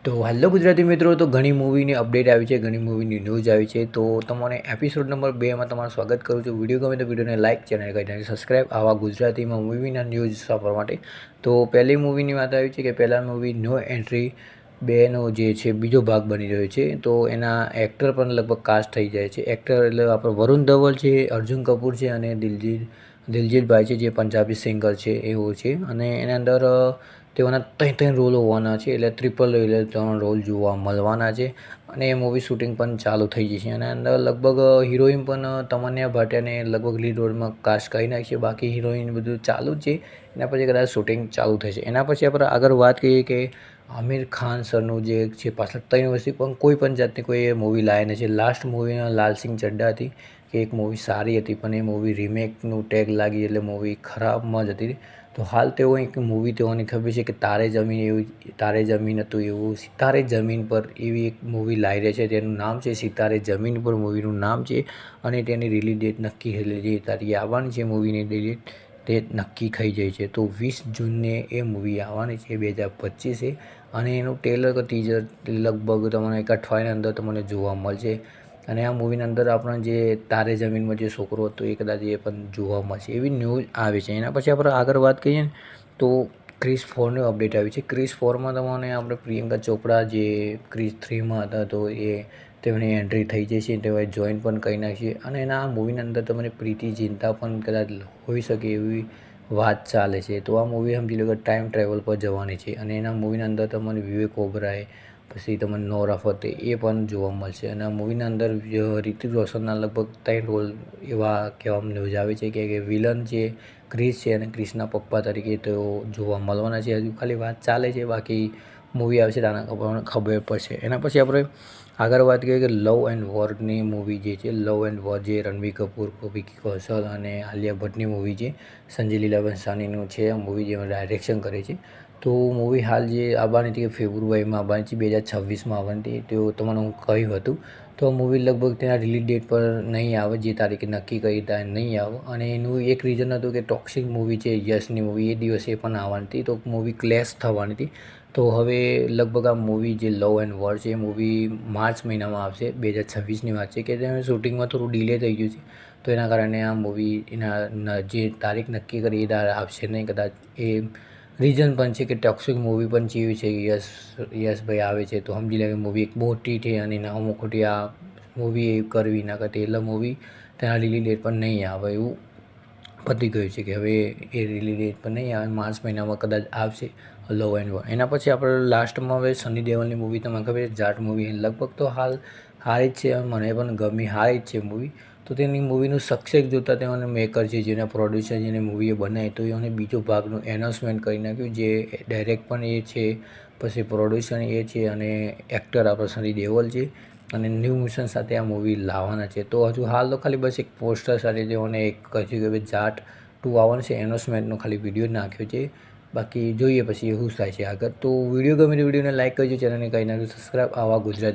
તો હેલો ગુજરાતી મિત્રો, તો ઘણી મૂવીની અપડેટ આવી છે, ઘણી મૂવીની ન્યૂઝ આવી છે. તો તમને એપિસોડ નંબર 2માં તમારું સ્વાગત કરું છું. વિડીયો ગમે તો વિડીયોને લાઇક, ચેનલ કરીને સબસ્ક્રાઈબ આવા ગુજરાતીમાં મૂવીના ન્યૂઝ સાંભળવા માટે. તો પહેલી મૂવીની વાત આવી છે કે પહેલાં મૂવી નો એન્ટ્રી 2નો જે છે બીજો ભાગ બની રહ્યો છે. તો એના એક્ટર પણ લગભગ કાસ્ટ થઈ જાય છે. એક્ટર એટલે આપણો વરુણ ધવલ છે, અર્જુન કપૂર છે અને દિલજીતભાઈ છે, જે પંજાબી સિંગર છે એવો છે. અને એના અંદર તેઓના ત્રણ રોલ હોવાના છે, એટલે ટ્રિપલ એટલે 3 રોલ જોવા મળવાના છે. અને એ મૂવી શૂટિંગ પણ ચાલુ થઈ જશે. અને અંદર લગભગ હિરોઈન પણ તમન્ના ભાટિયાને લગભગ લીડ રોલમાં કાસ્ટ કરી નાખશે. બાકી હિરોઈન બધું ચાલુ જ છે. એના પછી કદાચ શૂટિંગ ચાલુ થશે. એના પછી આપણે આગળ વાત કરીએ કે આમિર ખાન સરનું જે છે પાછળ 3 વર્ષથી પણ કોઈ પણ જાતની કોઈ મૂવી લાવ્યા નથી. લાસ્ટ મૂવી લાલ સિંહ ચડ્ઢા હતી, કે એક મૂવી સારી હતી, પણ એ મૂવી રિમેકનું ટેગ લાગી એટલે મૂવી ખરાબમાં જતી હતી. તો હાલ તેઓ એક મૂવી તેઓને ખબર છે કે તારે જમીન હતું એવું સિતારે જમીન પર એવી એક મૂવી લાવી રહી છે. તેનું નામ છે સિતારે જમીન પર, મૂવીનું નામ છે. અને તેની રિલીઝ ડેટ નક્કી થયેલી છે, તારીખે આવવાની છે મૂવીની ડેટ નક્કી થઈ જાય છે. તો 20 જૂનને એ મૂવી આવવાની છે 2025. અને એનું ટ્રેલર કે ટીઝર લગભગ તમને એક અઠવાડિયાની અંદર તમને જોવા મળશે. અને આ મૂવીની અંદર આપણે જે તારે જમીનમાં જે છોકરો હતો એ કદાચ એ પણ જોવા મળશે એવી ન્યૂઝ આવે છે. એના પછી આપણે આગળ વાત કરીએ ને તો ક્રિસ 4ની અપડેટ આવી છે. ક્રિસ 4માં તમને આપણે પ્રિયંકા ચોપડા જે ક્રિસ 3માં હતા, તો એ તેમની એન્ટ્રી થઈ જશે. તેઓએ જોઈન પણ કરી નાખી. અને એના મૂવીની અંદર તમને પ્રીતિ ઝિંટા પણ કદાચ હોઈ શકે એવી વાત ચાલે છે. તો આ મૂવી સમજી લો કે ટાઈમ ટ્રેવલ પર જવાની છે. અને એના મૂવીની અંદર તમને વિવેક ઓબરાય, પછી તમને નોરા ફતેહી એ પણ જોવા મળશે. અને આ મૂવીના અંદર રિતિક રોશનના લગભગ 3 રોલ એવા કહેવામાં ન્યૂઝ આવે છે કે વિલન જે ક્રિસ છે અને ક્રિસના પપ્પા તરીકે તેઓ જોવા મળવાના છે. હજુ ખાલી વાત ચાલે છે, બાકી મૂવી આવશે ત્યારે ખબર પડશે. એના પછી આપણે આગળ વાત કરીએ કે લવ એન્ડ વોરની મૂવી જે છે, લવ એન્ડ વોર જે રણબીર કપૂર, વિકી કૌશલ અને આલિયા ભટ્ટની મૂવી છે, સંજય લીલા ભંસાલીનું છે. આ મૂવી જેમાં ડાયરેક્શન કરે છે. તો મૂવી હાલ જે આવવાની હતી કે ફેબ્રુઆરીમાં આવવાની છે, 2026માં આવવાની હતી, તેઓ તમને હું કહ્યું હતું. તો આ મૂવી લગભગ તેના રિલીઝ ડેટ પર નહીં આવે, જે તારીખે નક્કી કરી ત્યાં નહીં આવે. અને એનું એક રીઝન હતું કે ટોક્સિક મૂવી છે યશની મૂવી, એ દિવસે પણ આવવાની હતી, તો મૂવી ક્લેશ થવાની હતી. તો હવે લગભગ આ મૂવી જે લવ એન્ડ વોર છે એ મૂવી માર્ચ મહિનામાં આવશે. 2026ની વાત છે કે તેનું શૂટિંગમાં થોડું ડિલે થઈ ગયું છે. તો એના કારણે આ મૂવી એના જે તારીખ નક્કી કરી એ તારીખે આવશે નહીં કદાચ. એ રીઝન પણ છે કે ટોક્સિક મૂવી પણ જેવી છે, યશભાઈ આવે છે તો સમજી લે કે મૂવી એક મોટી છે. અને એના અમુક ખોટી આ મૂવી કરવી ના કરતી એટલે મૂવી તેના રિલીઝ ડેટ પર નહીં આવે એવું પતી ગયું છે કે હવે એ રિલીઝ ડેટ પર નહીં આવે, માર્ચ મહિનામાં કદાચ આવશે લવ એન્ડ વોર. એના પછી આપણે લાસ્ટમાં હવે સની દેઓલની મૂવી તમને ખબર છે જાટ મૂવી, લગભગ તો હાલ હારી જ છે, મને પણ ગમી, હારી જ છે મૂવી. તો તેની મૂવીનું સક્સેસ જોતાં તેઓને મેકર છે, જેના પ્રોડ્યુસર જેને મૂવીએ બનાવી, તો એઓને બીજો ભાગનું એનાઉન્સમેન્ટ કરી નાખ્યું. જે ડાયરેક્ટ પણ એ છે, પછી પ્રોડ્યુસર એ છે, અને એક્ટર આપણો સની દેઓલ છે. અને ન્યૂ મિશન સાથે આ મૂવી લાવવાના છે. તો હજુ હાલ તો ખાલી બસ એક પોસ્ટર સાથે તેઓને એક કહ્યું કે ભાઈ જાટ 2 આવવાનું છે, એનાઉન્સમેન્ટનો ખાલી વિડીયો નાખ્યો છે. બાકી જોઈએ પછી એવું થાય છે આગળ. તો વિડીયો ગમે તો વિડીયોને લાઇક કરજો, ચેનલને કરી નાખજો સબસ્ક્રાઈબ આવા ગુજરાતી.